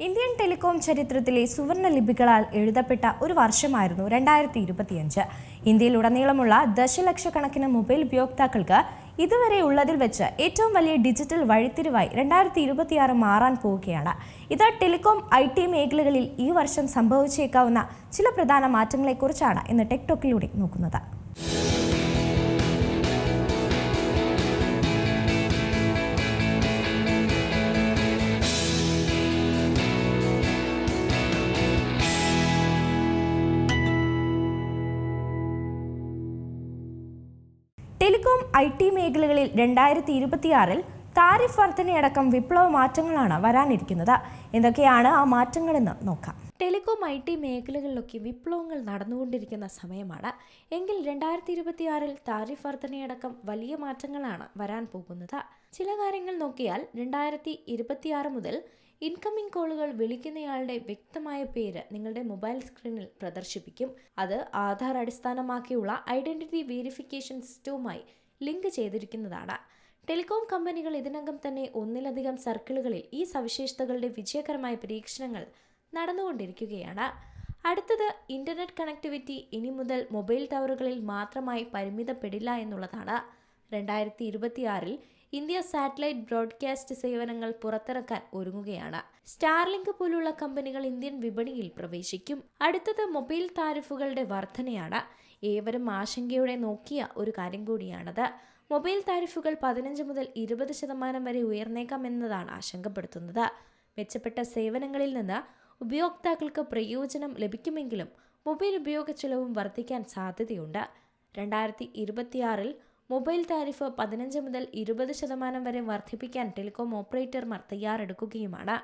Indian telecom ചരിത്രത്തിലെ സുവർണ ലിപികളാൽ എഴുതപ്പെട്ട ഒരു വർഷമായിരുന്നു 2025. ഇന്ത്യയിലുടനീളമുള്ള ദശലക്ഷക്കണക്കിന് മൊബൈൽ ഉപയോക്താക്കൾക്ക് ഇതുവരെ ഉള്ളതിൽ വെച്ച് ഏറ്റവും വലിയ ഡിജിറ്റൽ വഴിത്തിരിവായി 2026 മാറാൻ പോവുകയാണ്. ഇത് ടെലികോം IT മേഖലകളിൽ ഈ വർഷം സംഭവിച്ചേക്കാവുന്ന ചില പ്രധാന മാറ്റങ്ങളെക്കുറിച്ചാണ് ഇന്ന് ടെക്ടോക്കിലൂടെ നോക്കുന്നത്. ടെലികോം IT മേഖലകളിൽ 2026 താരിഫ് വർധനയടക്കം വിപ്ലവ മാറ്റങ്ങളാണ് വരാനിരിക്കുന്നത്. എന്തൊക്കെയാണ് ആ മാറ്റങ്ങളെന്ന് നോക്കാം. ടെലികോം IT മേഖലകളിലൊക്കെ വിപ്ലവങ്ങൾ നടന്നുകൊണ്ടിരിക്കുന്ന സമയമാണ്. എങ്കിൽ 2026 താരിഫ് വർധനയടക്കം വലിയ മാറ്റങ്ങളാണ് വരാൻ പോകുന്നത്. ചില കാര്യങ്ങൾ നോക്കിയാൽ 2026 മുതൽ ഇൻകമിംഗ് കോളുകൾ വിളിക്കുന്നയാളുടെ വ്യക്തമായ പേര് നിങ്ങളുടെ മൊബൈൽ സ്ക്രീനിൽ പ്രദർശിപ്പിക്കും. അത് ആധാർ അടിസ്ഥാനമാക്കിയുള്ള ഐഡന്റിറ്റി വെരിഫിക്കേഷൻ സിസ്റ്റവുമായി ലിങ്ക് ചെയ്തിരിക്കുന്നതാണ്. ടെലികോം കമ്പനികൾ ഇതിനകം തന്നെ ഒന്നിലധികം സർക്കിളുകളിൽ ഈ സവിശേഷതകളുടെ വിജയകരമായ പരീക്ഷണങ്ങൾ നടന്നുകൊണ്ടിരിക്കുകയാണ്. അടുത്തത് ഇന്റർനെറ്റ് കണക്ടിവിറ്റി ഇനി മുതൽ മൊബൈൽ ടവറുകളിൽ മാത്രമായി പരിമിതപ്പെടില്ല എന്നുള്ളതാണ്. 2026 ഇന്ത്യ സാറ്റലൈറ്റ് ബ്രോഡ്കാസ്റ്റ് സേവനങ്ങൾ പുറത്തിറക്കാൻ ഒരുങ്ങുകയാണ്. സ്റ്റാർലിങ്ക് പോലുള്ള കമ്പനികൾ ഇന്ത്യൻ വിപണിയിൽ പ്രവേശിക്കും. അടുത്തത് മൊബൈൽ താരിഫുകളുടെ വർധനയാണ്. ഏവരും ആശങ്കയോടെ നോക്കിയ ഒരു കാര്യം കൂടിയാണത്. മൊബൈൽ താരിഫുകൾ 15 മുതൽ 20% വരെ ഉയർന്നേക്കാമെന്നതാണ് ആശങ്കപ്പെടുത്തുന്നത്. മെച്ചപ്പെട്ട സേവനങ്ങളിൽ നിന്ന് ഉപയോക്താക്കൾക്ക് പ്രയോജനം ലഭിക്കുമെങ്കിലും മൊബൈൽ ഉപയോഗ ചെലവും വർദ്ധിക്കാൻ സാധ്യതയുണ്ട്. 2026 മൊബൈൽ താരിഫ് 15 മുതൽ 20% വരെ വർദ്ധിപ്പിക്കാൻ ടെലികോം ഓപ്പറേറ്റർമാർ തയ്യാറെടുക്കുകയുമാണ്.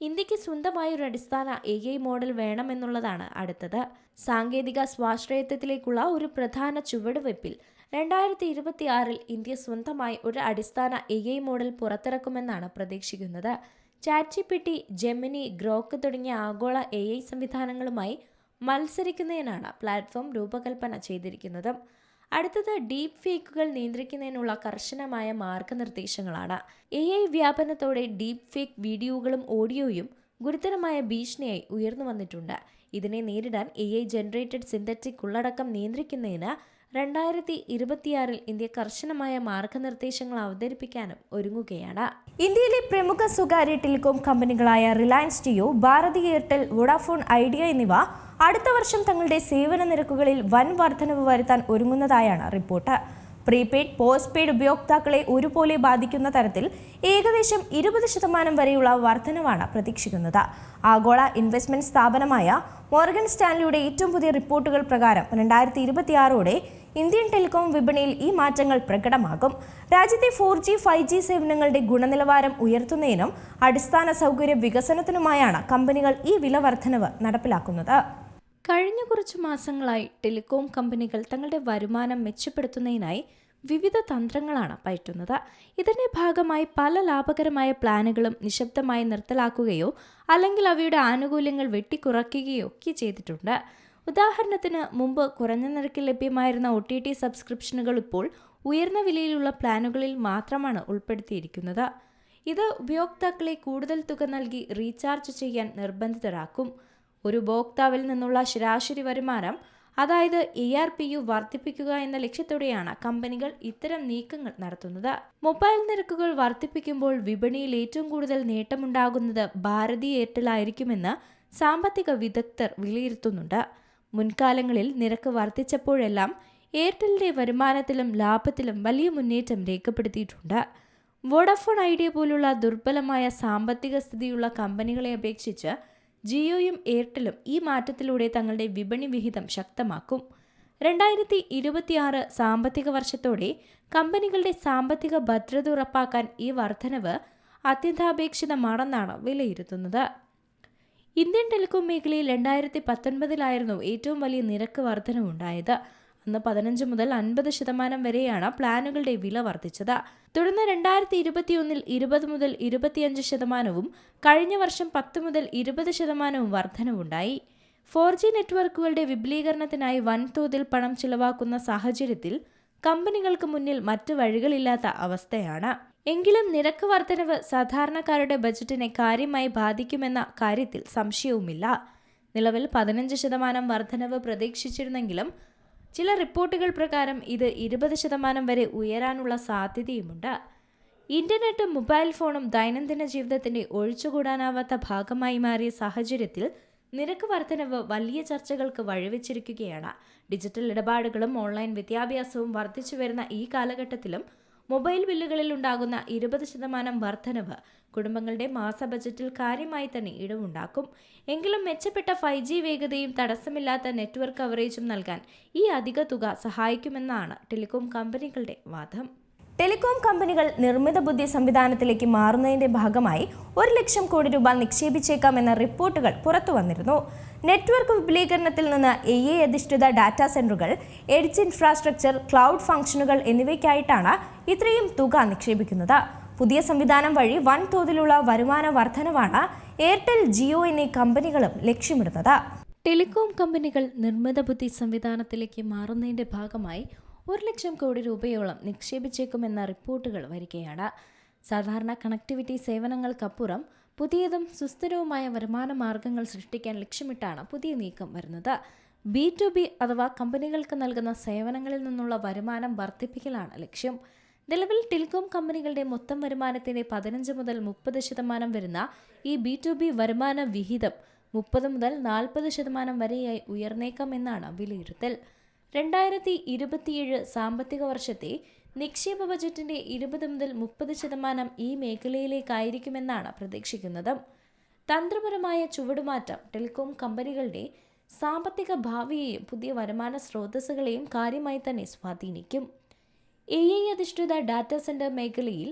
ഇന്ത്യക്ക് സ്വന്തമായൊരു അടിസ്ഥാന AI മോഡൽ വേണമെന്നുള്ളതാണ് അടുത്തത്. സാങ്കേതിക സ്വാശ്രയത്വത്തിലേക്കുള്ള ഒരു പ്രധാന ചുവടുവയ്പിൽ 2026 ഇന്ത്യ സ്വന്തമായി ഒരു അടിസ്ഥാന AI മോഡൽ പുറത്തിറക്കുമെന്നാണ് പ്രതീക്ഷിക്കുന്നത്. ChatGPT, ജെമിനി, ഗ്രോക്ക് തുടങ്ങിയ ആഗോള AI സംവിധാനങ്ങളുമായി മത്സരിക്കുന്നതിനാണ് പ്ലാറ്റ്ഫോം രൂപകൽപ്പന ചെയ്തിരിക്കുന്നത്. അടുത്തത് ഡീപ് ഫേക്കുകൾ നിയന്ത്രിക്കുന്നതിനുള്ള കർശനമായ മാർഗനിർദ്ദേശങ്ങളാണ്. AI വ്യാപനത്തോടെ ഡീപ് ഫേക്ക് വീഡിയോകളും ഓഡിയോയും ഗുരുതരമായ ഭീഷണിയായി ഉയർന്നു വന്നിട്ടുണ്ട്. ഇതിനെ നേരിടാൻ AI ജനറേറ്റഡ് സിന്തറ്റിക് ഉള്ളടക്കം നിയന്ത്രിക്കുന്നതിന് 2026 ഇന്ത്യ കർശനമായ മാർഗനിർദ്ദേശങ്ങൾ അവതരിപ്പിക്കാനും ഒരുങ്ങുകയാണ്. ഇന്ത്യയിലെ പ്രമുഖ സ്വകാര്യ ടെലികോം കമ്പനികളായ Reliance Jio, Bharti Airtel, Vodafone Idea എന്നിവ അടുത്ത വർഷം തങ്ങളുടെ സേവന നിരക്കുകളിൽ വൻ വർധനവ് വരുത്താൻ ഒരുങ്ങുന്നതായാണ് റിപ്പോർട്ട്. പ്രീപെയ്ഡ്, പോസ്റ്റ് പെയ്ഡ് ഉപയോക്താക്കളെ ഒരുപോലെ ബാധിക്കുന്ന തരത്തിൽ ഏകദേശം 20% വരെയുള്ള വർധനവാണ് പ്രതീക്ഷിക്കുന്നത്. ആഗോള ഇൻവെസ്റ്റ്മെന്റ് സ്ഥാപനമായ മോർഗൻ സ്റ്റാൻലിയുടെ ഏറ്റവും പുതിയ റിപ്പോർട്ടുകൾ പ്രകാരം 2026 ഇന്ത്യൻ ടെലികോം വിപണിയിൽ ഈ മാറ്റങ്ങൾ പ്രകടമാകും. രാജ്യത്തെ 4G, 5G സേവനങ്ങളുടെ ഗുണനിലവാരം ഉയർത്തുന്നതിനും അടിസ്ഥാന സൗകര്യ വികസനത്തിനുമായാണ് കമ്പനികൾ ഈ വില വർധനവ് നടപ്പിലാക്കുന്നത്. കഴിഞ്ഞ കുറച്ചു മാസങ്ങളായി ടെലികോം കമ്പനികൾ തങ്ങളുടെ വരുമാനം മെച്ചപ്പെടുത്തുന്നതിനായി വിവിധ തന്ത്രങ്ങളാണ് പയറ്റുന്നത്. ഇതിന്റെ ഭാഗമായി പല ലാഭകരമായ പ്ലാനുകളും നിശബ്ദമായി നിർത്തലാക്കുകയോ അല്ലെങ്കിൽ അവയുടെ ആനുകൂല്യങ്ങൾ വെട്ടിക്കുറയ്ക്കുകയോ ഒക്കെ ചെയ്തിട്ടുണ്ട്. ഉദാഹരണത്തിന്, മുമ്പ് കുറഞ്ഞ നിരക്കിൽ ലഭ്യമായിരുന്ന OTT സബ്സ്ക്രിപ്ഷനുകൾ ഇപ്പോൾ ഉയർന്ന വിലയിലുള്ള പ്ലാനുകളിൽ മാത്രമാണ് ഉൾപ്പെടുത്തിയിരിക്കുന്നത്. ഇത് ഉപയോക്താക്കളെ കൂടുതൽ തുക നൽകി റീചാർജ് ചെയ്യാൻ നിർബന്ധിതരാക്കും. ഒരു ഉപഭോക്താവിൽ നിന്നുള്ള ശരാശരി വരുമാനം, അതായത് ARPU വർദ്ധിപ്പിക്കുക എന്ന ലക്ഷ്യത്തോടെയാണ് കമ്പനികൾ ഇത്തരം നീക്കങ്ങൾ നടത്തുന്നത്. മൊബൈൽ നിരക്കുകൾ വർദ്ധിപ്പിക്കുമ്പോൾ വിപണിയിൽ ഏറ്റവും കൂടുതൽ നേട്ടമുണ്ടാകുന്നത് ഭാരതി എയർടെൽ ആയിരിക്കുമെന്ന് സാമ്പത്തിക വിദഗ്ധർ വിലയിരുത്തുന്നുണ്ട്. മുൻകാലങ്ങളിൽ നിരക്ക് വർദ്ധിച്ചപ്പോഴെല്ലാം എയർടെലിന്റെ വരുമാനത്തിലും ലാഭത്തിലും വലിയ മുന്നേറ്റം രേഖപ്പെടുത്തിയിട്ടുണ്ട്. വോഡാഫോൺ ഐഡിയ പോലുള്ള ദുർബലമായ സാമ്പത്തിക സ്ഥിതിയുള്ള കമ്പനികളെ അപേക്ഷിച്ച് ജിയോയും എയർടെലും ഈ മാറ്റത്തിലൂടെ തങ്ങളുടെ വിപണി വിഹിതം ശക്തമാക്കും. 2026 സാമ്പത്തിക വർഷത്തോടെ കമ്പനികളുടെ സാമ്പത്തിക ഭദ്രത ഉറപ്പാക്കാൻ ഈ വർധനവ് അത്യന്താപേക്ഷിതമാണെന്നാണ് വിലയിരുത്തുന്നത്. ഇന്ത്യൻ ടെലികോം മേഖലയിൽ 2019 ഏറ്റവും വലിയ നിരക്ക് വർധനവുണ്ടായത്. അന്ന് 15 മുതൽ 50% വരെയാണ് പ്ലാനുകളുടെ വില വർദ്ധിച്ചത്. തുടർന്ന് 2021 20 മുതൽ 25%, കഴിഞ്ഞ വർഷം 10 മുതൽ 20% വർധനവുണ്ടായി. 4G നെറ്റ്വർക്കുകളുടെ വിപുലീകരണത്തിനായി വൻതോതിൽ പണം ചിലവാക്കുന്ന സാഹചര്യത്തിൽ കമ്പനികൾക്ക് മുന്നിൽ മറ്റ് വഴികളില്ലാത്ത അവസ്ഥയാണ്. എങ്കിലും നിരക്ക് വർധനവ് സാധാരണക്കാരുടെ ബജറ്റിനെ കാര്യമായി ബാധിക്കുമെന്ന കാര്യത്തിൽ സംശയവുമില്ല. നിലവിൽ 15% വർധനവ് പ്രതീക്ഷിച്ചിരുന്നെങ്കിലും ചില റിപ്പോർട്ടുകൾ പ്രകാരം ഇത് 20% വരെ ഉയരാനുള്ള സാധ്യതയുമുണ്ട്. ഇന്റർനെറ്റും മൊബൈൽ ഫോണും ദൈനംദിന ജീവിതത്തിന്റെ ഒഴിച്ചുകൂടാനാവാത്ത ഭാഗമായി മാറിയ സാഹചര്യത്തിൽ നിരക്ക് വർധനവ് വലിയ ചർച്ചകൾക്ക് വഴിവെച്ചിരിക്കുകയാണ്. ഡിജിറ്റൽ ഇടപാടുകളും ഓൺലൈൻ വിദ്യാഭ്യാസവും വർദ്ധിച്ചു വരുന്ന ഈ കാലഘട്ടത്തിലും മൊബൈൽ ബില്ലുകളിൽ ഉണ്ടാകുന്ന 20% വർധനവ് കുടുംബങ്ങളുടെ മാസ ബജറ്റിൽ കാര്യമായി തന്നെ ഇടിവുണ്ടാക്കും. എങ്കിലും മെച്ചപ്പെട്ട 5G വേഗതയും തടസ്സമില്ലാത്ത നെറ്റ്വർക്ക് കവറേജും നൽകാൻ ഈ അധിക തുക സഹായിക്കുമെന്നാണ് ടെലികോം കമ്പനികളുടെ വാദം. ടെലികോം കമ്പനികൾ നിർമ്മിത ബുദ്ധി സംവിധാനത്തിലേക്ക് മാറുന്നതിന്റെ ഭാഗമായി 1 ലക്ഷം കോടി രൂപ നിക്ഷേപിച്ചേക്കാമെന്ന റിപ്പോർട്ടുകൾ പുറത്തു വന്നിരുന്നു. നെറ്റ്വർക്ക് വിപുലീകരണത്തിൽ നിന്ന് AI അധിഷ്ഠിത ഡാറ്റാ സെന്ററുകൾ, എഡ്ജ് ഇൻഫ്രാസ്ട്രക്ചർ, ക്ലൗഡ് ഫംഗ്ഷനുകൾ എന്നിവയ്ക്കായിട്ടാണ് ഇത്രയും തുക നിക്ഷേപിക്കുന്നത്. പുതിയ സംവിധാനം വഴി വൻതോതിലുള്ള വരുമാന വർധനവാണ് എയർടെൽ, ജിയോ എന്നീ കമ്പനികളും ലക്ഷ്യമിടുന്നത്. ടെലികോം കമ്പനികൾ നിർമ്മിത ബുദ്ധി സംവിധാനത്തിലേക്ക് മാറുന്നതിന്റെ ഭാഗമായി 1 ലക്ഷം കോടി രൂപയോളം നിക്ഷേപിച്ചേക്കുമെന്ന റിപ്പോർട്ടുകൾ വരികയാണ്. സാധാരണ കണക്ടിവിറ്റി സേവനങ്ങൾക്കപ്പുറം പുതിയതും സുസ്ഥിരവുമായ വരുമാന മാർഗങ്ങൾ സൃഷ്ടിക്കാൻ ലക്ഷ്യമിട്ടാണ് പുതിയ നീക്കം വരുന്നത്. B2B അഥവാ കമ്പനികൾക്ക് നൽകുന്ന സേവനങ്ങളിൽ നിന്നുള്ള വരുമാനം വർദ്ധിപ്പിക്കലാണ് ലക്ഷ്യം. നിലവിൽ ടെലികോം കമ്പനികളുടെ മൊത്തം വരുമാനത്തിന്റെ 15 മുതൽ 30% വരുന്ന ഈ B2B വരുമാന വിഹിതം 30 മുതൽ 40% വരെയായി ഉയർന്നേക്കാമെന്നാണ് വിലയിരുത്തൽ. 2027 സാമ്പത്തിക വർഷത്തെ നിക്ഷേപ ബജറ്റിന്റെ 20 മുതൽ 30% ഈ മേഖലയിലേക്കായിരിക്കുമെന്നാണ് പ്രതീക്ഷിക്കുന്നത്. തന്ത്രപരമായ ചുവടുമാറ്റം ടെലികോം കമ്പനികളുടെ സാമ്പത്തിക ഭാവിയെയും പുതിയ വരുമാന സ്രോതസ്സുകളെയും കാര്യമായി തന്നെ സ്വാധീനിക്കും. AI അധിഷ്ഠിത ഡാറ്റാ സെന്റർ മേഖലയിൽ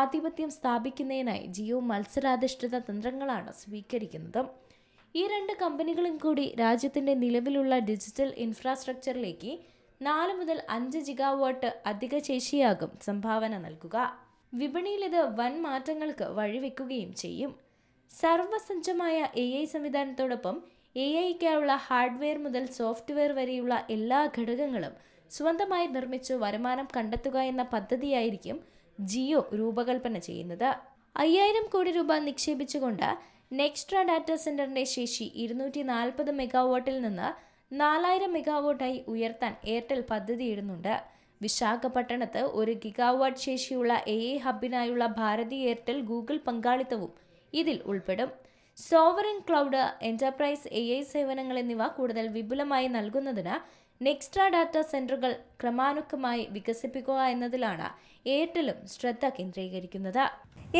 ആധിപത്യം സ്ഥാപിക്കുന്നതിനായി ജിയോ മത്സരാധിഷ്ഠിത തന്ത്രങ്ങളാണ് സ്വീകരിക്കുന്നത്. ഈ 2 കമ്പനികളും കൂടി രാജ്യത്തിന്റെ നിലവിലുള്ള ഡിജിറ്റൽ ഇൻഫ്രാസ്ട്രക്ചറിലേക്ക് 4 മുതൽ 5 ജിഗാവാട്ട് അധിക ശേഷിയാകും സംഭാവന നൽകുക. വിപണിയിൽ ഇത് വൻ മാറ്റങ്ങൾക്ക് വഴിവെക്കുകയും ചെയ്യും. സർവ്വസജ്ജമായ AI സംവിധാനത്തോടൊപ്പം AIക്കായുള്ള ഹാർഡ്വെയർ മുതൽ സോഫ്റ്റ്വെയർ വരെയുള്ള എല്ലാ ഘടകങ്ങളും സ്വന്തമായി നിർമ്മിച്ചു വരുമാനം കണ്ടെത്തുക എന്ന പദ്ധതിയായിരിക്കും ജിയോ രൂപകൽപ്പന ചെയ്യുന്നത്. 5000 കോടി രൂപ നിക്ഷേപിച്ചുകൊണ്ട് നെക്സ്ട്രാ ഡാറ്റാ സെന്ററിന്റെ ശേഷി 240 മെഗാവാട്ടിൽ നിന്ന് 4000 മെഗാവാട്ടായി ഉയർത്താൻ എയർടെൽ പദ്ധതിയിടുന്നുണ്ട്. വിശാഖപട്ടണത്ത് 1 ഗിഗാവാട്ട് ശേഷിയുള്ള AI ഹബിനായുള്ള ഭാരതി എയർടെൽ ഗൂഗിൾ പങ്കാളിത്തവും ഇതിൽ ഉൾപ്പെടും. സോവറിൻ ക്ലൗഡ്, എന്റർപ്രൈസ് AI സേവനങ്ങൾ എന്നിവ കൂടുതൽ വിപുലമായി നൽകുന്നതിന് നെക്സ്ട്രാ ഡാറ്റാ സെന്ററുകൾ ക്രമാനുഗതമായി വികസിപ്പിക്കുക എന്നതിലാണ് എയർടെലും ശ്രദ്ധ കേന്ദ്രീകരിക്കുന്നത്.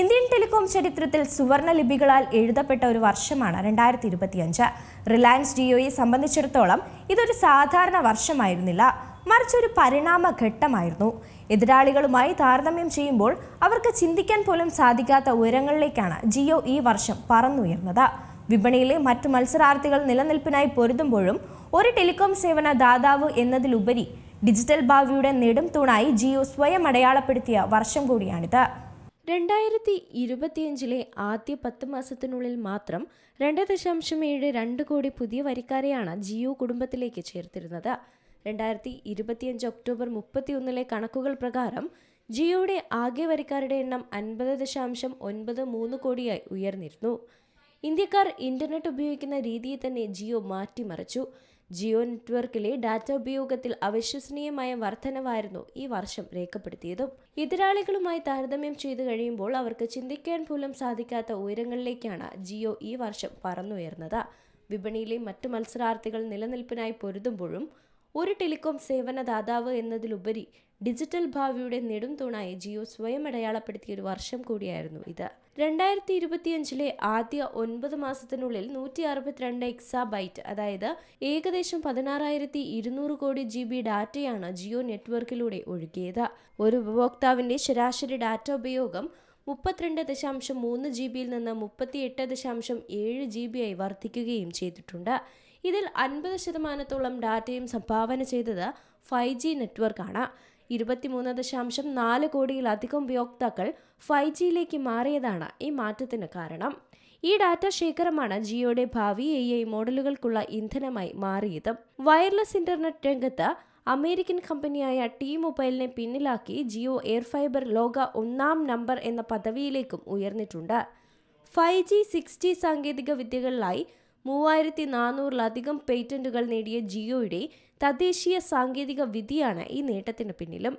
ഇന്ത്യൻ ടെലികോം ചരിത്രത്തിൽ സുവർണ ലിപികളാൽ എഴുതപ്പെട്ട ഒരു വർഷമാണ് 2025. റിലയൻസ് ജിയോയെ സംബന്ധിച്ചിടത്തോളം ഇതൊരു സാധാരണ വർഷമായിരുന്നില്ല, മറിച്ച് ഒരു പരിണാമ ഘട്ടമായിരുന്നു. എതിരാളികളുമായി താരതമ്യം ചെയ്യുമ്പോൾ അവർക്ക് ചിന്തിക്കാൻ പോലും സാധിക്കാത്ത ഉയരങ്ങളിലേക്കാണ് ജിയോ ഈ വർഷം പറന്നുയർന്നത്. വിപണിയിലെ മറ്റു മത്സരാർത്ഥികൾ നിലനിൽപ്പിനായി പൊരുതുമ്പോഴും ഒരു ടെലികോം സേവന ദാതാവ് എന്നതിലുപരി ഡിജിറ്റൽ ഭാവിയുടെ നെടും തൂണായി ജിയോ സ്വയം അടയാളപ്പെടുത്തിയ വർഷം കൂടിയാണിത്. 2025 ആദ്യ 10 മാസത്തിനുള്ളിൽ മാത്രം 2.72 കോടി പുതിയ വരിക്കാരെയാണ് ജിയോ കുടുംബത്തിലേക്ക് ചേർത്തിരുന്നത്. 2025 ഒക്ടോബർ 31 കണക്കുകൾ പ്രകാരം ജിയോയുടെ ആകെ വരിക്കാരുടെ എണ്ണം 50.93 കോടിയായി ഉയർന്നിരുന്നു. ഇന്ത്യക്കാർ ഇന്റർനെറ്റ് ഉപയോഗിക്കുന്ന രീതിയെ തന്നെ ജിയോ മാറ്റിമറിച്ചു. ജിയോ നെറ്റ്വർക്കിലെ ഡാറ്റ ഉപയോഗത്തിൽ അവിശ്വസനീയമായ വർധനവായിരുന്നു ഈ വർഷം രേഖപ്പെടുത്തിയതും. എതിരാളികളുമായി താരതമ്യം ചെയ്തു കഴിയുമ്പോൾ അവർക്ക് ചിന്തിക്കാൻ പോലും സാധിക്കാത്ത ഉയരങ്ങളിലേക്കാണ് ജിയോ ഈ വർഷം പറന്നുയർന്നത്. വിപണിയിലെ മറ്റു മത്സരാർത്ഥികൾ നിലനിൽപ്പിനായി പൊരുതുമ്പോഴും ഒരു ടെലികോം സേവന ദാതാവ് എന്നതിലുപരി ഡിജിറ്റൽ ഭാവിയുടെ നെടും തൂണായി ജിയോ സ്വയം അടയാളപ്പെടുത്തിയ ഒരു വർഷം കൂടിയായിരുന്നു ഇത്. 2025 ആദ്യ 9 മാസത്തിനുള്ളിൽ 162 എക്സാബൈറ്റ്, അതായത് ഏകദേശം 16,200 കോടി GB ഡാറ്റയാണ് ജിയോ നെറ്റ്വർക്കിലൂടെ ഒഴുകിയത്. ഒരു ഉപഭോക്താവിന്റെ ശരാശരി ഡാറ്റ ഉപയോഗം 32.3 GB നിന്ന് 38.7 GB ആയി വർദ്ധിക്കുകയും ചെയ്തിട്ടുണ്ട്. ഇതിൽ 50% ഡാറ്റയും സംഭാവന ചെയ്തത് 5G നെറ്റ്വർക്കാണ്. 23.4 കോടിയിലധികം ഉപയോക്താക്കൾ 5Gയിലേക്ക് മാറിയതാണ് ഈ മാറ്റത്തിന് കാരണം. ഈ ഡാറ്റ ശേഖരമാണ് ജിയോയുടെ ഭാവി AI മോഡലുകൾക്കുള്ള ഇന്ധനമായി മാറിയത്. വയർലെസ് ഇന്റർനെറ്റ് രംഗത്ത് അമേരിക്കൻ കമ്പനിയായ T-Mobileനെ പിന്നിലാക്കി ജിയോ എയർ ഫൈബർ ലോക 1-ാം നമ്പർ എന്ന പദവിയിലേക്കും ഉയർന്നിട്ടുണ്ട്. 5G, 6G സാങ്കേതിക വിദ്യകളിലായി 3400-ലധികം പേറ്റന്റുകൾ നേടിയ ജിയോയുടെ തദ്ദേശീയ സാങ്കേതിക വിദ്യയാണ് ഈ നേട്ടത്തിന് പിന്നിലും.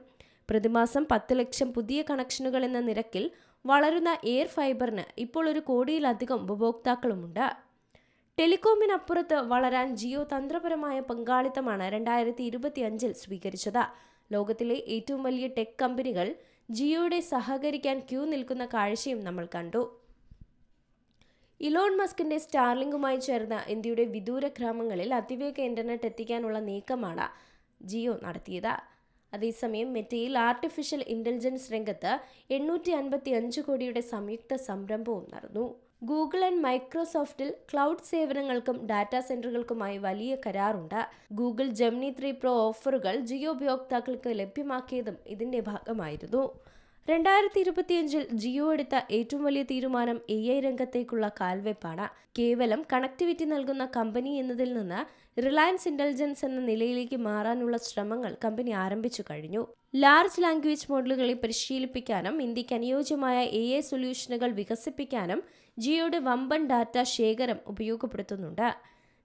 പ്രതിമാസം 10 ലക്ഷം പുതിയ കണക്ഷനുകൾ എന്ന നിരക്കിൽ വളരുന്ന എയർ ഫൈബറിന് ഇപ്പോൾ 1 കോടിയിലധികം ഉപഭോക്താക്കളുമുണ്ട്. ടെലികോമിനപ്പുറത്ത് വളരാൻ ജിയോ തന്ത്രപരമായ പങ്കാളിത്തമാണ് 2025-ൽ സ്വീകരിച്ചത്. ലോകത്തിലെ ഏറ്റവും വലിയ ടെക് കമ്പനികൾ ജിയോയുടെ സഹകരിക്കാൻ ക്യൂ നിൽക്കുന്ന കാഴ്ചയും നമ്മൾ കണ്ടു. ഇലോൺ മസ്കിന്റെ സ്റ്റാർലിങ്കുമായി ചേർന്ന് ഇന്ത്യയുടെ വിദൂര ഗ്രാമങ്ങളിൽ അതിവേഗ ഇന്റർനെറ്റ് എത്തിക്കാനുള്ള നീക്കമാണ് ജിയോ നടത്തിയത്. അതേസമയം മെറ്റയിൽ ആർട്ടിഫിഷ്യൽ ഇന്റലിജൻസ് രംഗത്ത് 855 കോടിയുടെ സംയുക്ത സംരംഭവും നടന്നു. ഗൂഗിൾ ആൻഡ് മൈക്രോസോഫ്റ്റിൽ ക്ലൗഡ് സേവനങ്ങൾക്കും ഡാറ്റാ സെന്ററുകൾക്കുമായി വലിയ കരാറുണ്ട്. ഗൂഗിൾ ജെമിനി 3 പ്രോ ഓഫറുകൾ ജിയോ ഉപയോക്താക്കൾക്ക് ലഭ്യമാക്കിയതും ഇതിന്റെ ഭാഗമായിരുന്നു. 2025-ൽ ജിയോ എടുത്ത ഏറ്റവും വലിയ തീരുമാനം AI രംഗത്തേക്കുള്ള കാൽവെപ്പാണ്. കേവലം കണക്ടിവിറ്റി നൽകുന്ന കമ്പനി എന്നതിൽ നിന്ന് റിലയൻസ് ഇന്റലിജൻസ് എന്ന നിലയിലേക്ക് മാറാനുള്ള ശ്രമങ്ങൾ കമ്പനി ആരംഭിച്ചു കഴിഞ്ഞു. ലാർജ് ലാംഗ്വേജ് മോഡലുകളെ പരിശീലിപ്പിക്കാനും ഇന്ത്യക്ക് അനുയോജ്യമായ AI സൊല്യൂഷനുകൾ വികസിപ്പിക്കാനും ജിയോയുടെ വമ്പൻ ഡാറ്റ ശേഖരം ഉപയോഗപ്പെടുത്തുന്നുണ്ട്.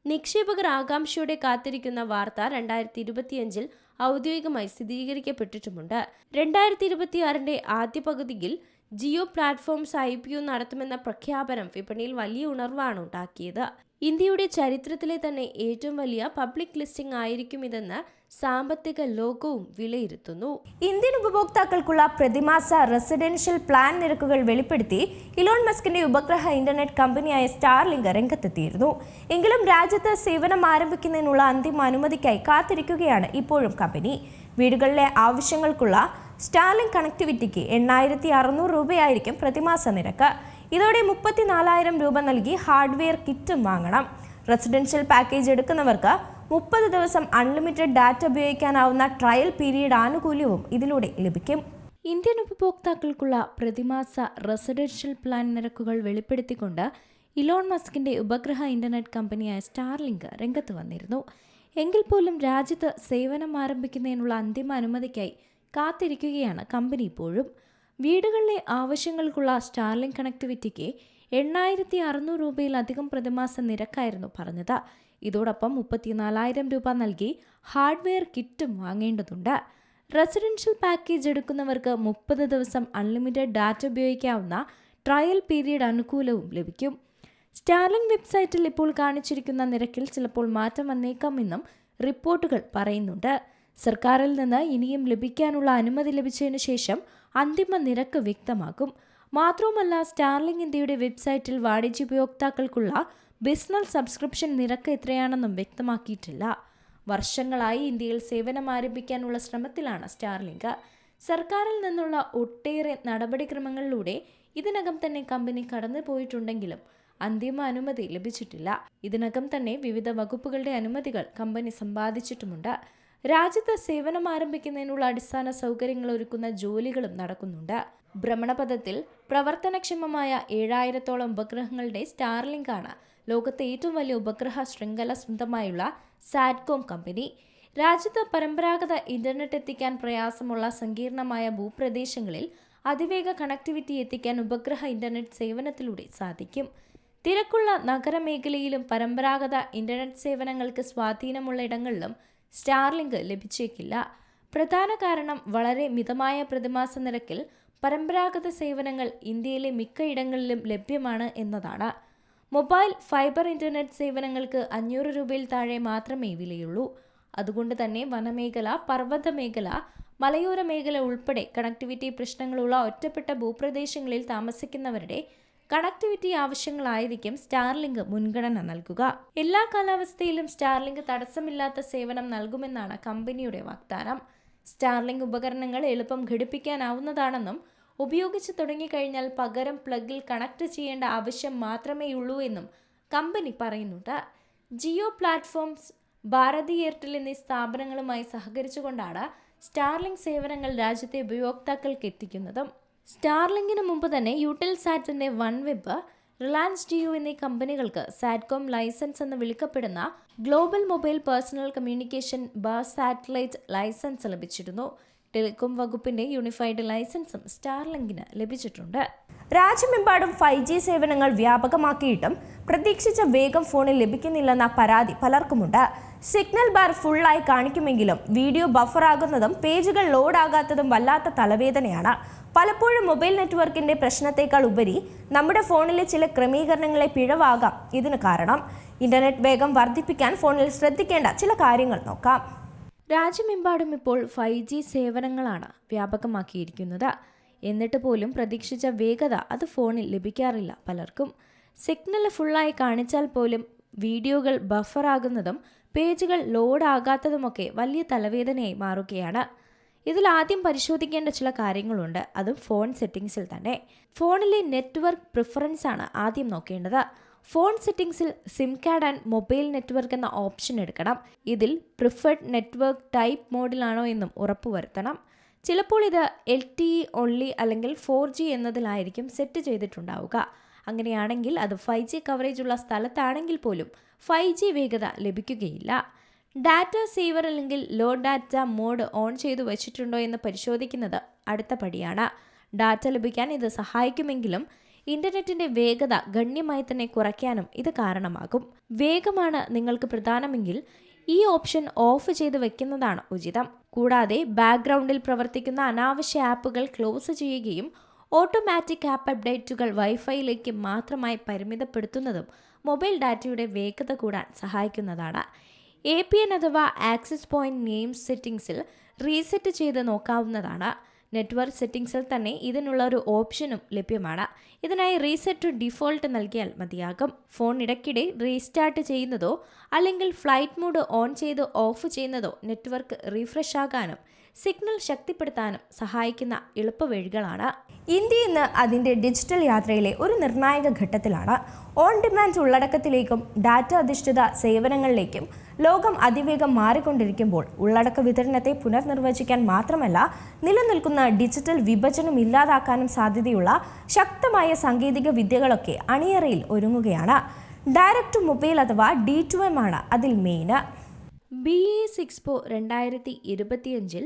നിക്ഷേപകർ ആകാംക്ഷയോടെ കാത്തിരിക്കുന്ന വാർത്ത 2025-ൽ ഔദ്യോഗികമായി സ്ഥിരീകരിക്കപ്പെട്ടിട്ടുമുണ്ട്. 2026-ന്റെ ആദ്യ പകുതിയിൽ ജിയോ പ്ലാറ്റ്ഫോംസ് IPO നടത്തുമെന്ന പ്രഖ്യാപനം വിപണിയിൽ വലിയ ഉണർവാണ് ഉണ്ടാക്കിയത്. ഇന്ത്യയുടെ ചരിത്രത്തിലെ തന്നെ ഏറ്റവും വലിയ പബ്ലിക് ലിസ്റ്റിംഗ് ആയിരിക്കും ഇതെന്ന് സാമ്പത്തിക ലോകവും വിലയിരുത്തുന്നു. ഇന്ത്യൻ ഉപഭോക്താക്കൾക്കുള്ള പ്രതിമാസ റെസിഡൻഷ്യൽ പ്ലാൻ നിരക്കുകൾ വെളിപ്പെടുത്തി ഇലോൺ മസ്കിന്റെ ഉപഗ്രഹ ഇന്റർനെറ്റ് കമ്പനിയായ സ്റ്റാർലിങ്ക് രംഗത്തെത്തിയിരുന്നു. എങ്കിലും രാജ്യത്ത് സേവനം ആരംഭിക്കുന്നതിനുള്ള അന്തിമ അനുമതിക്കായി കാത്തിരിക്കുകയാണ് ഇപ്പോഴും കമ്പനി. വീടുകളിലെ ആവശ്യങ്ങൾക്കുള്ള സ്റ്റാർലിങ്ക് കണക്ടിവിറ്റിക്ക് 8,600 രൂപയായിരിക്കും പ്രതിമാസ നിരക്ക്. ഇതോടെ 34,000 രൂപ നൽകി ഹാർഡ്വെയർ കിറ്റും വാങ്ങണം. റെസിഡൻഷ്യൽ പാക്കേജ് എടുക്കുന്നവർക്ക് 30 ദിവസം അൺലിമിറ്റഡ് ഡാറ്റ ഉപയോഗിക്കാനാവുന്ന ട്രയൽ പീരീഡ് ആനുകൂല്യവും ഇതിലൂടെ ലഭിക്കും. ഇന്ത്യൻ ഉപഭോക്താക്കൾക്കുള്ള പ്രതിമാസ റെസിഡൻഷ്യൽ പ്ലാൻ നിരക്കുകൾ വെളിപ്പെടുത്തിക്കൊണ്ട് ഇലോൺ മസ്കിന്റെ ഉപഗ്രഹ ഇന്റർനെറ്റ് കമ്പനിയായ സ്റ്റാർലിങ്ക് രംഗത്ത് വന്നിരുന്നു. എങ്കിൽ പോലും രാജ്യത്ത് സേവനം ആരംഭിക്കുന്നതിനുള്ള അന്തിമ അനുമതിക്കായി കാത്തിരിക്കുകയാണ് കമ്പനി ഇപ്പോഴും. വീടുകളിലെ ആവശ്യങ്ങൾക്കുള്ള സ്റ്റാർലിങ്ക് കണക്ടിവിറ്റിക്ക് 8,600 രൂപയിലധികം പ്രതിമാസ നിരക്കായിരുന്നു പറഞ്ഞത്. ഇതോടൊപ്പം 34,000 രൂപ നൽകി ഹാർഡ്വെയർ കിറ്റും വാങ്ങേണ്ടതുണ്ട്. റെസിഡൻഷ്യൽ പാക്കേജ് എടുക്കുന്നവർക്ക് 30 ദിവസം അൺലിമിറ്റഡ് ഡാറ്റ ഉപയോഗിക്കാവുന്ന ട്രയൽ പീരീഡ് അനുകൂലവും ലഭിക്കും. സ്റ്റാർലിങ്ക് വെബ്സൈറ്റിൽ ഇപ്പോൾ കാണിച്ചിരിക്കുന്ന നിരക്കിൽ ചിലപ്പോൾ മാറ്റം വന്നേക്കാമെന്നും റിപ്പോർട്ടുകൾ പറയുന്നുണ്ട്. സർക്കാരിൽ നിന്ന് ഇനിയും ലഭിക്കാനുള്ള അനുമതി ലഭിച്ചതിനു ശേഷം അന്തിമ നിരക്ക് വ്യക്തമാക്കും. മാത്രവുമല്ല, സ്റ്റാർലിങ്ക് ഇന്ത്യയുടെ വെബ്സൈറ്റിൽ വാണിജ്യ ഉപയോക്താക്കൾക്കുള്ള ബിസിനസ് സബ്സ്ക്രിപ്ഷൻ നിരക്ക് എത്രയാണെന്നും വ്യക്തമാക്കിയിട്ടില്ല. വർഷങ്ങളായി ഇന്ത്യയിൽ സേവനം ആരംഭിക്കാനുള്ള ശ്രമത്തിലാണ് സ്റ്റാർലിങ്ക്. സർക്കാരിൽ നിന്നുള്ള ഒട്ടേറെ നടപടിക്രമങ്ങളിലൂടെ ഇതിനകം തന്നെ കമ്പനി കടന്നു പോയിട്ടുണ്ടെങ്കിലും അന്തിമ അനുമതി ലഭിച്ചിട്ടില്ല. ഇതിനകം തന്നെ വിവിധ വകുപ്പുകളുടെ അനുമതികൾ കമ്പനി സമ്പാദിച്ചിട്ടുമുണ്ട്. രാജ്യത്ത് സേവനം ആരംഭിക്കുന്നതിനുള്ള അടിസ്ഥാന സൗകര്യങ്ങൾ ഒരുക്കുന്ന ജോലികളും നടക്കുന്നുണ്ട്. ഭ്രമണപഥത്തിൽ പ്രവർത്തനക്ഷമമായ 7,000-ഓളം ഉപഗ്രഹങ്ങളുടെ സ്റ്റാർലിങ്ക് ആണ് ലോകത്തെ ഏറ്റവും വലിയ ഉപഗ്രഹ ശൃംഖല സ്വന്തമായുള്ള സാറ്റ്കോം കമ്പനി. രാജ്യത്ത് പരമ്പരാഗത ഇന്റർനെറ്റ് എത്തിക്കാൻ പ്രയാസമുള്ള സങ്കീർണമായ ഭൂപ്രദേശങ്ങളിൽ അതിവേഗ കണക്ടിവിറ്റി എത്തിക്കാൻ ഉപഗ്രഹ ഇന്റർനെറ്റ് സേവനത്തിലൂടെ സാധിക്കും. തിരക്കുള്ള നഗരമേഖലയിലും പരമ്പരാഗത ഇന്റർനെറ്റ് സേവനങ്ങൾക്ക് സ്വാധീനമുള്ള ഇടങ്ങളിലും സ്റ്റാർലിങ്ക് ലഭിച്ചേക്കില്ല. പ്രധാന കാരണം വളരെ മിതമായ പ്രതിമാസ നിരക്കിൽ പരമ്പരാഗത സേവനങ്ങൾ ഇന്ത്യയിലെ മിക്ക ഇടങ്ങളിലും ലഭ്യമാണ് എന്നതാണ്. മൊബൈൽ ഫൈബർ ഇന്റർനെറ്റ് സേവനങ്ങൾക്ക് 500 രൂപയിൽ താഴെ മാത്രമേ വിലയുള്ളൂ. അതുകൊണ്ട് തന്നെ വനമേഖല, പർവ്വത മേഖല, മലയോര മേഖല ഉൾപ്പെടെ കണക്ടിവിറ്റി പ്രശ്നങ്ങളുള്ള ഒറ്റപ്പെട്ട ഭൂപ്രദേശങ്ങളിൽ താമസിക്കുന്നവരുടെ കണക്ടിവിറ്റി ആവശ്യങ്ങളായിരിക്കും സ്റ്റാർലിങ്ക് മുൻഗണന നൽകുക. എല്ലാ കാലാവസ്ഥയിലും സ്റ്റാർലിങ്ക് തടസ്സമില്ലാത്ത സേവനം നൽകുമെന്നാണ് കമ്പനിയുടെ വാഗ്ദാനം. സ്റ്റാർലിങ്ക് ഉപകരണങ്ങൾ എളുപ്പം ഘടിപ്പിക്കാനാവുന്നതാണെന്നും ഉപയോഗിച്ച് തുടങ്ങിക്കഴിഞ്ഞാൽ പകരം പ്ലഗിൽ കണക്ട് ചെയ്യേണ്ട ആവശ്യം മാത്രമേയുള്ളൂ എന്നും കമ്പനി പറയുന്നുണ്ട്. ജിയോ പ്ലാറ്റ്ഫോംസ്, ഭാരതി എയർടെൽ എന്നീ സ്ഥാപനങ്ങളുമായി സഹകരിച്ചുകൊണ്ടാണ് സ്റ്റാർലിങ്ക് സേവനങ്ങൾ രാജ്യത്തെ ഉപയോക്താക്കൾക്ക് എത്തിക്കുന്നതും. സ്റ്റാർലിങ്കിന് മുമ്പ് തന്നെ യൂടെൽസാറ്റിന്റെ OneWeb റിലയൻസ് ജിയോ എന്നീ കമ്പനികൾക്ക് സാറ്റ്കോം ലൈസൻസ് എന്ന് വിളിക്കപ്പെടുന്ന global mobile personal communication satellite licence ലഭിച്ചിരുന്നു. ടെലികോം വകുപ്പിന്റെ യൂണിഫൈഡ് ലൈസൻസും സ്റ്റാർലിങ്കിന് ലഭിച്ചിട്ടുണ്ട്. രാജ്യമെമ്പാടും 5G സേവനങ്ങൾ വ്യാപകമാക്കിയിട്ടും പ്രതീക്ഷിച്ച വേഗം ഫോണിൽ ലഭിക്കുന്നില്ലെന്ന പരാതി പലർക്കുമുണ്ട്. സിഗ്നൽ ബാർ ഫുള്ളായി കാണിക്കുമെങ്കിലും വീഡിയോ ബഫറാകുന്നതും പേജുകൾ ലോഡാകാത്തതും വല്ലാത്ത തലവേദനയാണ്. പലപ്പോഴും മൊബൈൽ നെറ്റ്വർക്കിന്റെ പ്രശ്നത്തേക്കാൾ ഉപരി നമ്മുടെ ഫോണിലെ ചില ക്രമീകരണങ്ങളെ പിഴവാകാം ഇതിന് കാരണം. ഇന്റർനെറ്റ് വേഗം വർദ്ധിപ്പിക്കാൻ ഫോണിൽ ശ്രദ്ധിക്കേണ്ട ചില കാര്യങ്ങൾ നോക്കാം. രാജ്യമെമ്പാടും ഇപ്പോൾ 5G സേവനങ്ങളാണ് വ്യാപകമാക്കിയിരിക്കുന്നത്. എന്നിട്ട് പോലും പ്രതീക്ഷിച്ച വേഗത അത് ഫോണിൽ ലഭിക്കാറില്ല പലർക്കും. സിഗ്നൽ ഫുള്ളായി കാണിച്ചാൽ പോലും വീഡിയോകൾ ബഫറാകുന്നതും പേജുകൾ ലോഡാകാത്തതുമൊക്കെ വലിയ തലവേദനയായി മാറുകയാണ്. ഇതിൽ ആദ്യം പരിശോധിക്കേണ്ട ചില കാര്യങ്ങളുണ്ട്, അതും ഫോൺ സെറ്റിംഗ്സിൽ തന്നെ. ഫോണിലെ നെറ്റ്വർക്ക് പ്രിഫറൻസ് ആണ് ആദ്യം നോക്കേണ്ടത്. ഫോൺ സെറ്റിംഗ്സിൽ SIM card and mobile network എന്ന ഓപ്ഷൻ എടുക്കണം. ഇതിൽ പ്രിഫേർഡ് നെറ്റ്വർക്ക് ടൈപ്പ് മോഡിലാണോ എന്നും ഉറപ്പുവരുത്തണം. ചിലപ്പോൾ ഇത് LTE ഓൺലി അല്ലെങ്കിൽ 4G എന്നതിലായിരിക്കും സെറ്റ് ചെയ്തിട്ടുണ്ടാവുക. അങ്ങനെയാണെങ്കിൽ അത് 5G കവറേജ് ഉള്ള സ്ഥലത്താണെങ്കിൽ പോലും 5G വേഗത ലഭിക്കുകയില്ല. ഡാറ്റ സേവർ അല്ലെങ്കിൽ ലോ ഡാറ്റ മോഡ് ഓൺ ചെയ്തു വച്ചിട്ടുണ്ടോ എന്ന് പരിശോധിക്കുന്നത് അടുത്ത പടിയാണ്. ഡാറ്റ ലഭിക്കാൻ ഇത് സഹായിക്കുമെങ്കിലും ഇന്റർനെറ്റിന്റെ വേഗത ഗണ്യമായി തന്നെ കുറയ്ക്കാനും ഇത് കാരണമാകും. വേഗമാണ് നിങ്ങൾക്ക് പ്രധാനമെങ്കിൽ ഈ ഓപ്ഷൻ ഓഫ് ചെയ്ത് വെക്കുന്നതാണ് ഉചിതം. കൂടാതെ ബാക്ക്ഗ്രൗണ്ടിൽ പ്രവർത്തിക്കുന്ന അനാവശ്യ ആപ്പുകൾ ക്ലോസ് ചെയ്യുകയും ഓട്ടോമാറ്റിക് ആപ്പ് അപ്ഡേറ്റുകൾ വൈഫൈയിലേക്ക് മാത്രമായി പരിമിതപ്പെടുത്തുന്നതും മൊബൈൽ ഡാറ്റയുടെ വേഗത കൂടാൻ സഹായിക്കുന്നതാണ്. APN അഥവാ ആക്സസ് പോയിന്റ് നെയിം സെറ്റിംഗ്സിൽ റീസെറ്റ് ചെയ്ത് നോക്കാവുന്നതാണ്. നെറ്റ്വർക്ക് സെറ്റിംഗ്സിൽ തന്നെ ഇതിനുള്ള ഒരു ഓപ്ഷനും ലഭ്യമാണ്. ഇതിനായി റീസെറ്റ് ടു ഡിഫോൾട്ട് നൽകിയാൽ മതിയാകും. ഫോൺ ഇടയ്ക്കിടെ റീസ്റ്റാർട്ട് ചെയ്യുന്നതോ അല്ലെങ്കിൽ ഫ്ലൈറ്റ് മോഡ് ഓൺ ചെയ്ത് ഓഫ് ചെയ്യുന്നതോ നെറ്റ്വർക്ക് റീഫ്രഷ് ആകാനും സിഗ്നൽ ശക്തിപ്പെടുത്താനും സഹായിക്കുന്ന എളുപ്പവഴികളാണ്. ഇന്ത്യ ഇന്ന് അതിൻ്റെ ഡിജിറ്റൽ യാത്രയിലെ ഒരു നിർണായക ഘട്ടത്തിലാണ്. ഓൺ ഡിമാൻഡ് ഉള്ളടക്കത്തിലേക്കും ഡാറ്റ അധിഷ്ഠിത സേവനങ്ങളിലേക്കും ലോകം അതിവേഗം മാറിക്കൊണ്ടിരിക്കുമ്പോൾ ഉള്ളടക്ക വിതരണത്തെ പുനർനിർവചിക്കാൻ മാത്രമല്ല നിലനിൽക്കുന്ന ഡിജിറ്റൽ വിഭജനം ഇല്ലാതാക്കാനും സാധ്യതയുള്ള ശക്തമായ സാങ്കേതിക വിദ്യകളൊക്കെ അണിയറയിൽ ഒരുങ്ങുകയാണ്. ഡയറക്ട് ടു മൊബൈൽ അഥവാ D2M ആണ് അതിൽ മെയിൻ. BIS Expo 2025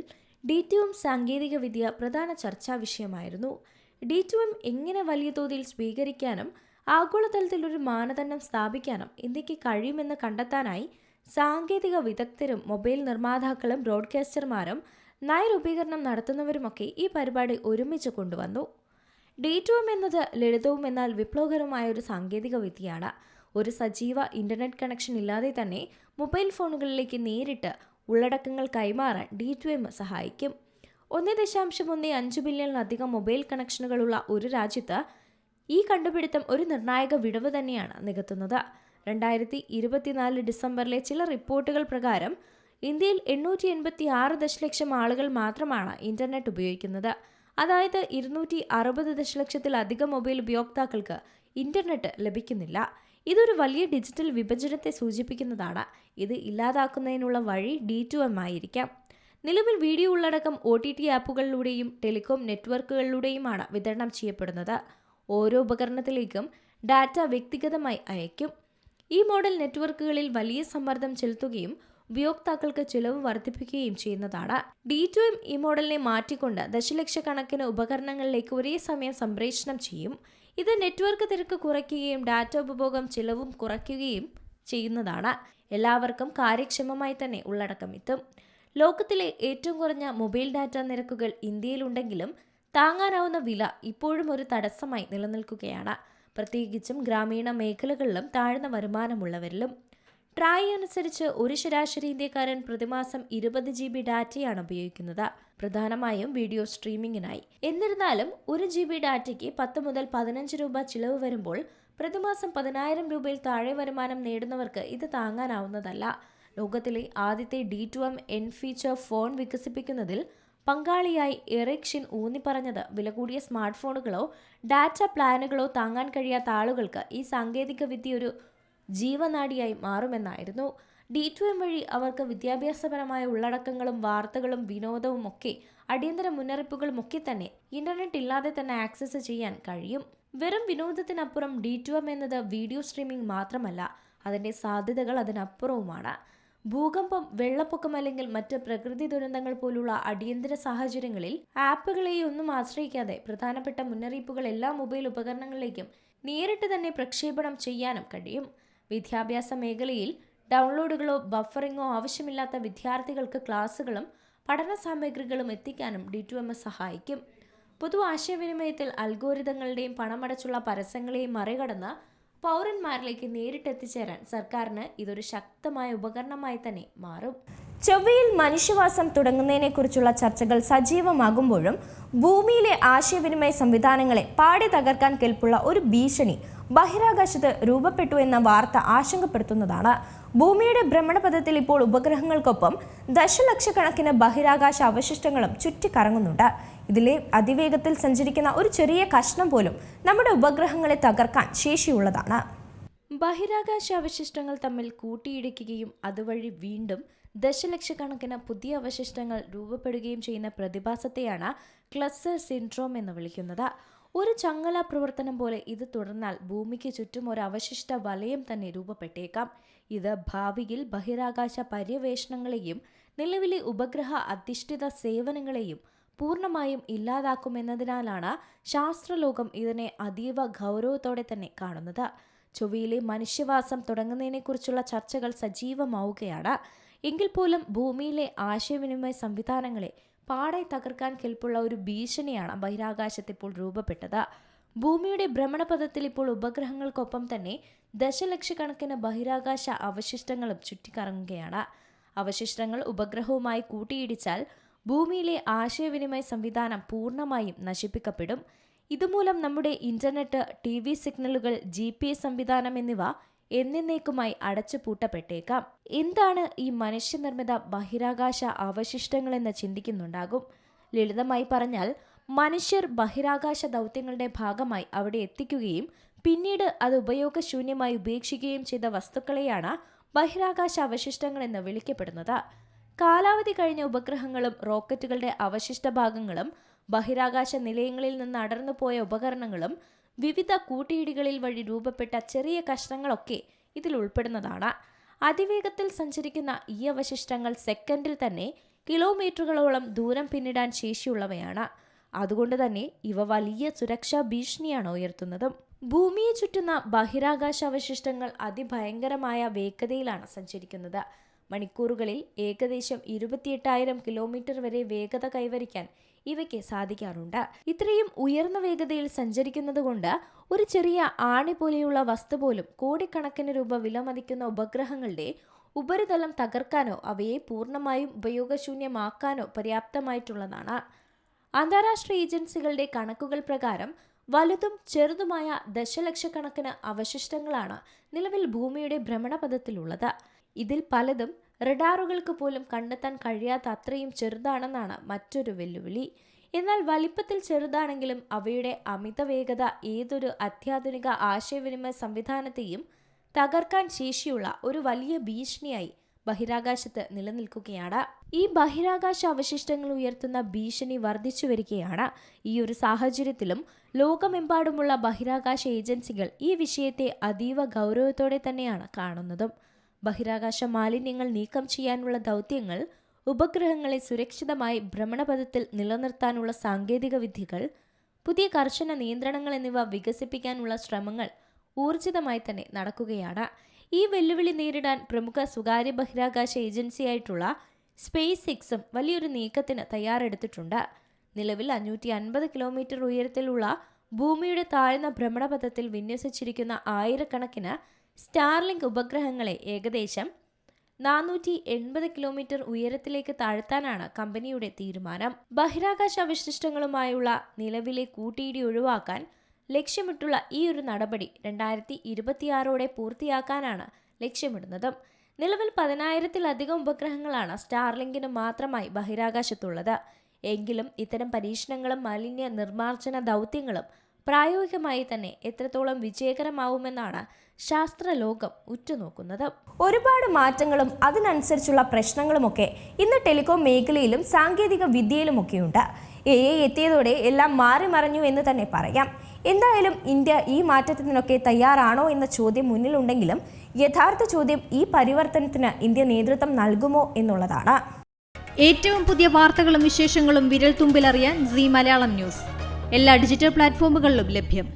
D2M സാങ്കേതികവിദ്യ പ്രധാന ചർച്ചാ വിഷയമായിരുന്നു. D2M എങ്ങനെ വലിയ തോതിൽ സ്വീകരിക്കാനും ആഗോളതലത്തിൽ ഒരു മാനദണ്ഡം സ്ഥാപിക്കാനും ഇന്ത്യക്ക് കഴിയുമെന്ന് കണ്ടെത്താനായി സാങ്കേതിക വിദഗ്ധരും മൊബൈൽ നിർമ്മാതാക്കളും ബ്രോഡ്കാസ്റ്റർമാരും നയരൂപീകരണം നടത്തുന്നവരുമൊക്കെ ഈ പരിപാടി ഒരുമിച്ച് കൊണ്ടുവന്നു. D2M എന്നത് ലളിതവും എന്നാൽ വിപ്ലവകരമായ ഒരു സാങ്കേതിക വിദ്യയാണ്. ഒരു സജീവ ഇന്റർനെറ്റ് കണക്ഷൻ ഇല്ലാതെ തന്നെ മൊബൈൽ ഫോണുകളിലേക്ക് നേരിട്ട് ഉള്ളടക്കങ്ങൾ കൈമാറാൻ D2M സഹായിക്കും. 1.15 ബില്യണിലധികം മൊബൈൽ കണക്ഷനുകളുള്ള ഒരു രാജ്യത്ത് ഈ കണ്ടുപിടുത്തം ഒരു നിർണായക വിടവ് തന്നെയാണ് നികത്തുന്നത്. 2024 ഡിസംബറിലെ ചില റിപ്പോർട്ടുകൾ പ്രകാരം ഇന്ത്യയിൽ 886 ദശലക്ഷം ആളുകൾ മാത്രമാണ് ഇന്റർനെറ്റ് ഉപയോഗിക്കുന്നത്. അതായത് 260 ദശലക്ഷത്തിലധികം മൊബൈൽ ഉപയോക്താക്കൾക്ക് ഇന്റർനെറ്റ് ലഭിക്കുന്നില്ല. ഇതൊരു വലിയ ഡിജിറ്റൽ വിഭജനത്തെ സൂചിപ്പിക്കുന്നതാണ്. ഇത് ഇല്ലാതാക്കുന്നതിനുള്ള വഴി D2M ആയിരിക്കാം. നിലവിൽ വീഡിയോ ഉള്ളടക്കം OTT ആപ്പുകളിലൂടെയും ടെലികോം നെറ്റ്വർക്കുകളിലൂടെയുമാണ് വിതരണം ചെയ്യപ്പെടുന്നത്. ഓരോ ഉപകരണത്തിലേക്കും ഡാറ്റ വ്യക്തിഗതമായി അയക്കും. ഈ മോഡൽ നെറ്റ്വർക്കുകളിൽ വലിയ സമ്മർദ്ദം ചെലുത്തുകയും ഉപയോക്താക്കൾക്ക് ചിലവ് വർദ്ധിപ്പിക്കുകയും ചെയ്യുന്നതാണ്. D2M ഈ മോഡലിനെ മാറ്റിക്കൊണ്ട് ദശലക്ഷക്കണക്കിന് ഉപകരണങ്ങളിലേക്ക് ഒരേ സമയം സംപ്രേഷണം ചെയ്യും. ഇത് നെറ്റ്വർക്ക് തിരക്ക് കുറയ്ക്കുകയും ഡാറ്റ ഉപഭോഗം ചിലവും കുറയ്ക്കുകയും ചെയ്യുന്നതാണ്. എല്ലാവർക്കും കാര്യക്ഷമമായി തന്നെ ഉള്ളടക്കം എത്തും. ലോകത്തിലെ ഏറ്റവും കുറഞ്ഞ മൊബൈൽ ഡാറ്റ നിരക്കുകൾ ഇന്ത്യയിലുണ്ടെങ്കിലും താങ്ങാനാവുന്ന വില ഇപ്പോഴും ഒരു തടസ്സമായി നിലനിൽക്കുകയാണ്. പ്രത്യേകിച്ചും ഗ്രാമീണ മേഖലകളിലും താഴ്ന്ന വരുമാനമുള്ളവരിലും. ട്രായ് അനുസരിച്ച് ഒരു ശരാശരി ഇന്ത്യക്കാരൻ പ്രതിമാസം 20 GB ഡാറ്റയാണ് ഉപയോഗിക്കുന്നത്, പ്രധാനമായും വീഡിയോ സ്ട്രീമിങ്ങിനായി. എന്നിരുന്നാലും 1 GB ഡാറ്റയ്ക്ക് 10 മുതൽ 15 രൂപ ചിലവ് വരുമ്പോൾ പ്രതിമാസം 10,000 രൂപയിൽ താഴെ വരുമാനം നേടുന്നവർക്ക് ഇത് താങ്ങാനാവുന്നതല്ല. ലോകത്തിലെ ആദ്യത്തെ D2M എൻ ഫീച്ചർ ഫോൺ വികസിപ്പിക്കുന്നതിൽ പങ്കാളിയായി എറിക്ഷൻ ഊന്നിപ്പറഞ്ഞത് വില കൂടിയ സ്മാർട്ട് ഫോണുകളോ ഡാറ്റ പ്ലാനുകളോ താങ്ങാൻ കഴിയാത്ത ആളുകൾക്ക് ഈ സാങ്കേതിക വിദ്യ ഒരു ജീവനാഡിയായി മാറുമെന്നായിരുന്നു. D2M വഴി അവർക്ക് വിദ്യാഭ്യാസപരമായ ഉള്ളടക്കങ്ങളും വാർത്തകളും വിനോദവും ഒക്കെ അടിയന്തര മുന്നറിയിപ്പുകളും ഒക്കെ തന്നെ ഇന്റർനെറ്റ് ഇല്ലാതെ തന്നെ ആക്സസ് ചെയ്യാൻ കഴിയും. വെറും വിനോദത്തിനപ്പുറം D2M എന്നത് വീഡിയോ സ്ട്രീമിംഗ് മാത്രമല്ല, അതിൻ്റെ സാധ്യതകൾ അതിനപ്പുറവുമാണ്. ഭൂകമ്പം, വെള്ളപ്പൊക്കം അല്ലെങ്കിൽ മറ്റ് പ്രകൃതി ദുരന്തങ്ങൾ പോലുള്ള അടിയന്തര സാഹചര്യങ്ങളിൽ ആപ്പുകളെയും ഒന്നും ആശ്രയിക്കാതെ പ്രധാനപ്പെട്ട മുന്നറിയിപ്പുകൾ എല്ലാ മൊബൈൽ ഉപകരണങ്ങളിലേക്കും നേരിട്ട് തന്നെ പ്രക്ഷേപണം ചെയ്യാനും കഴിയും. വിദ്യാഭ്യാസ മേഖലയിൽ ഡൗൺലോഡുകളോ ബഫറിങ്ങോ ആവശ്യമില്ലാത്ത വിദ്യാർത്ഥികൾക്ക് ക്ലാസുകളും പഠന സാമഗ്രികളും എത്തിക്കാനും D2M സഹായിക്കും. പൊതു ആശയവിനിമയത്തിൽ അൽഗോരിതങ്ങളുടെയും പണമടച്ചുള്ള പരസ്യങ്ങളെയും മറികടന്ന് പൗരന്മാരിലേക്ക് നേരിട്ടെത്തിച്ചേരാൻ സർക്കാരിന് ഇതൊരു ശക്തമായ ഉപകരണമായി തന്നെ മാറും. ചൊവ്വയിൽ മനുഷ്യവാസം തുടങ്ങുന്നതിനെക്കുറിച്ചുള്ള ചർച്ചകൾ സജീവമാകുമ്പോഴും ഭൂമിയിലെ ആശയവിനിമയ സംവിധാനങ്ങളെ പാടെ തകർക്കാൻ കെൽപ്പുള്ള ഒരു ഭീഷണി ബഹിരാകാശത്ത് രൂപപ്പെട്ടു എന്ന വാർത്ത ആശങ്കപ്പെടുത്തുന്നതാണ്. ഭൂമിയുടെ ഭ്രമണപഥത്തിൽ ഇപ്പോൾ ഉപഗ്രഹങ്ങൾക്കൊപ്പം ദശലക്ഷക്കണക്കിന് ബഹിരാകാശ അവശിഷ്ടങ്ങളും ചുറ്റിക്കറങ്ങുന്നുണ്ട്. ഇതിലെ അതിവേഗത്തിൽ സഞ്ചരിക്കുന്ന ഒരു ചെറിയ കഷ്ണം പോലും നമ്മുടെ ഉപഗ്രഹങ്ങളെ തകർക്കാൻ ശേഷിയുള്ളതാണ്. ബഹിരാകാശ അവശിഷ്ടങ്ങൾ തമ്മിൽ കൂട്ടിയിടിക്കുകയും അതുവഴി വീണ്ടും ദശലക്ഷക്കണക്കിന് പുതിയ അവശിഷ്ടങ്ങൾ രൂപപ്പെടുകയും ചെയ്യുന്ന പ്രതിഭാസത്തെയാണ് ക്ലസ്റ്റർ സിൻഡ്രോം എന്ന് വിളിക്കുന്നത്. ഒരു ചങ്ങല പ്രവർത്തനം പോലെ ഇത് തുടർന്നാൽ ഭൂമിക്ക് ചുറ്റും ഒരു അവശിഷ്ട വലയം തന്നെ രൂപപ്പെട്ടേക്കാം. ഇത് ഭാവിയിൽ ബഹിരാകാശ പര്യവേഷണങ്ങളെയും നിലവിലെ ഉപഗ്രഹ അധിഷ്ഠിത സേവനങ്ങളെയും പൂർണ്ണമായും ഇല്ലാതാക്കുമെന്നതിനാലാണ് ശാസ്ത്രലോകം ഇതിനെ അതീവ ഗൗരവത്തോടെ തന്നെ കാണുന്നത്. ചൊവ്വയിലെ മനുഷ്യവാസം തുടങ്ങുന്നതിനെക്കുറിച്ചുള്ള ചർച്ചകൾ സജീവമാവുകയാണ്. എങ്കിൽ പോലും ഭൂമിയിലെ ആശയവിനിമയ സംവിധാനങ്ങളെ പാടെ തകർക്കാൻ കെൽപ്പുള്ള ഒരു ഭീഷണിയാണ് ബഹിരാകാശത്ത് ഇപ്പോൾ രൂപപ്പെട്ടത്. ഭൂമിയുടെ ഭ്രമണപഥത്തിൽ ഇപ്പോൾ ഉപഗ്രഹങ്ങൾക്കൊപ്പം തന്നെ ദശലക്ഷക്കണക്കിന് ബഹിരാകാശ അവശിഷ്ടങ്ങളും ചുറ്റിക്കറങ്ങുകയാണ്. അവശിഷ്ടങ്ങൾ ഉപഗ്രഹവുമായി കൂട്ടിയിടിച്ചാൽ ഭൂമിയിലെ ആശയവിനിമയ സംവിധാനം പൂർണ്ണമായും നശിപ്പിക്കപ്പെടും. ഇതുമൂലം നമ്മുടെ ഇന്റർനെറ്റ്, TV സിഗ്നലുകൾ, GPS സംവിധാനം എന്നിവ എന്നേക്കുമായി അടച്ചുപൂട്ടപ്പെട്ടേക്കാം. എന്താണ് ഈ മനുഷ്യനിർമ്മിത ബഹിരാകാശ അവശിഷ്ടങ്ങളെന്ന് ചിന്തിക്കുന്നുണ്ടാകും. ലളിതമായി പറഞ്ഞാൽ, മനുഷ്യർ ബഹിരാകാശ ദൗത്യങ്ങളുടെ ഭാഗമായി അവിടെ എത്തിക്കുകയും പിന്നീട് അത് ഉപയോഗശൂന്യമായി ഉപേക്ഷിക്കുകയും ചെയ്ത വസ്തുക്കളെയാണ് ബഹിരാകാശ അവശിഷ്ടങ്ങൾ എന്ന് വിളിക്കപ്പെടുന്നത്. കാലാവധി കഴിഞ്ഞ ഉപഗ്രഹങ്ങളും റോക്കറ്റുകളുടെ അവശിഷ്ട ഭാഗങ്ങളും ബഹിരാകാശ നിലയങ്ങളിൽ നിന്ന് അടർന്നുപോയ ഉപകരണങ്ങളും വിവിധ കൂട്ടിയിടികളിൽ വഴി രൂപപ്പെട്ട ചെറിയ കഷ്ണങ്ങളൊക്കെ ഇതിൽ ഉൾപ്പെടുന്നതാണ്. അതിവേഗത്തിൽ സഞ്ചരിക്കുന്ന ഈ അവശിഷ്ടങ്ങൾ സെക്കൻഡിൽ തന്നെ കിലോമീറ്ററുകളോളം ദൂരം പിന്നിടാൻ ശേഷിയുള്ളവയാണ്. അതുകൊണ്ട് തന്നെ ഇവ വലിയ സുരക്ഷാ ഭീഷണിയാണ് ഉയർത്തുന്നതും. ഭൂമിയെ ചുറ്റുന്ന ബഹിരാകാശ അവശിഷ്ടങ്ങൾ അതിഭയങ്കരമായ വേഗതയിലാണ് സഞ്ചരിക്കുന്നത്. മണിക്കൂറുകളിൽ ഏകദേശം 28,000 കിലോമീറ്റർ വരെ വേഗത കൈവരിക്കാൻ ഇവയ്ക്ക് സാധിക്കാറുണ്ട്. ഇത്രയും ഉയർന്ന വേഗതയിൽ സഞ്ചരിക്കുന്നത് കൊണ്ട് ഒരു ചെറിയ ആണി പോലെയുള്ള വസ്തു പോലും കോടിക്കണക്കിന് രൂപ വിലമതിക്കുന്ന ഉപഗ്രഹങ്ങളുടെ ഉപരിതലം തകർക്കാനോ അവയെ പൂർണ്ണമായും ഉപയോഗശൂന്യമാക്കാനോ പര്യാപ്തമായിട്ടുള്ളതാണ്. അന്താരാഷ്ട്ര ഏജൻസികളുടെ കണക്കുകൾ പ്രകാരം വലുതും ചെറുതുമായ ദശലക്ഷക്കണക്കിന് അവശിഷ്ടങ്ങളാണ് നിലവിൽ ഭൂമിയുടെ ഭ്രമണപഥത്തിലുള്ളത്. ഇതിൽ പലതും റഡാറുകൾക്ക് പോലും കണ്ടെത്താൻ കഴിയാത്ത അത്രയും ചെറുതാണെന്നാണ് മറ്റൊരു വെല്ലുവിളി. എന്നാൽ വലിപ്പത്തിൽ ചെറുതാണെങ്കിലും അവയുടെ അമിത വേഗത ഏതൊരു അത്യാധുനിക ആശയവിനിമയ സംവിധാനത്തെയും തകർക്കാൻ ശേഷിയുള്ള ഒരു വലിയ ഭീഷണിയായി ബഹിരാകാശത്ത് നിലനിൽക്കുകയാണ്. ഈ ബഹിരാകാശ അവശിഷ്ടങ്ങൾ ഉയർത്തുന്ന ഭീഷണി വർദ്ധിച്ചു വരികയാണ്. ഈ ഒരു സാഹചര്യത്തിലും ലോകമെമ്പാടുമുള്ള ബഹിരാകാശ ഏജൻസികൾ ഈ വിഷയത്തെ അതീവ ഗൗരവത്തോടെ തന്നെയാണ് കാണുന്നതും. ബഹിരാകാശ മാലിന്യങ്ങൾ നീക്കം ചെയ്യാനുള്ള ദൗത്യങ്ങൾ, ഉപഗ്രഹങ്ങളെ സുരക്ഷിതമായി ഭ്രമണപഥത്തിൽ നിലനിർത്താനുള്ള സാങ്കേതിക വിദ്യകൾ, പുതിയ കർശന നിയന്ത്രണങ്ങൾ എന്നിവ വികസിപ്പിക്കാനുള്ള ശ്രമങ്ങൾ ഊർജിതമായി തന്നെ നടക്കുകയാണ്. ഈ വെല്ലുവിളി നേരിടാൻ പ്രമുഖ സ്വകാര്യ ബഹിരാകാശ ഏജൻസിയായിട്ടുള്ള SpaceXും വലിയൊരു നീക്കത്തിന് തയ്യാറെടുത്തിട്ടുണ്ട്. നിലവിൽ 550 കിലോമീറ്റർ ഉയരത്തിലുള്ള ഭൂമിയുടെ താഴ്ന്ന ഭ്രമണപഥത്തിൽ വിന്യസിച്ചിരിക്കുന്ന ആയിരക്കണക്കിന് സ്റ്റാർലിങ്ക് ഉപഗ്രഹങ്ങളെ ഏകദേശം 480 കിലോമീറ്റർ ഉയരത്തിലേക്ക് താഴ്ത്താനാണ് കമ്പനിയുടെ തീരുമാനം. ബഹിരാകാശ അവശിഷ്ടങ്ങളുമായുള്ള നിലവിലെ കൂട്ടിയിടി ഒഴിവാക്കാൻ ലക്ഷ്യമിട്ടുള്ള ഈ ഒരു നടപടി 2026 പൂർത്തിയാക്കാനാണ് ലക്ഷ്യമിടുന്നത്. നിലവിൽ 10,000-ലധികം ഉപഗ്രഹങ്ങളാണ് സ്റ്റാർലിങ്കിന് മാത്രമായി ബഹിരാകാശത്തുള്ളത്. എങ്കിലും ഇത്തരം പരീക്ഷണങ്ങളും മാലിന്യ നിർമ്മാർജ്ജന ദൗത്യങ്ങളും പ്രായോഗികമായി തന്നെ എത്രത്തോളം വിജയകരമാവുമെന്നാണ് ശാസ്ത്രലോകം ഉറ്റുനോക്കുന്നത്. ഒരുപാട് മാറ്റങ്ങളും അതിനനുസരിച്ചുള്ള പ്രശ്നങ്ങളുമൊക്കെ ഇന്ന് ടെലികോം മേഖലയിലും സാങ്കേതിക വിദ്യയിലുമൊക്കെയുണ്ട്. AI എത്തിയതോടെ എല്ലാം മാറി മറിഞ്ഞു എന്ന് തന്നെ പറയാം. എന്തായാലും ഇന്ത്യ ഈ മാറ്റത്തിനൊക്കെ തയ്യാറാണോ എന്ന ചോദ്യം മുന്നിലുണ്ടെങ്കിലും യഥാർത്ഥ ചോദ്യം ഈ പരിവർത്തനത്തിന് ഇന്ത്യ നേതൃത്വം നൽകുമോ എന്നുള്ളതാണ്. ഏറ്റവും പുതിയ വാർത്തകളും വിശേഷങ്ങളും വിരൽ തുമ്പിലറിയാൻ Zee മലയാളം ന്യൂസ് എല്ലാ ഡിജിറ്റൽ പ്ലാറ്റ്ഫോമുകളിലും ലഭ്യം.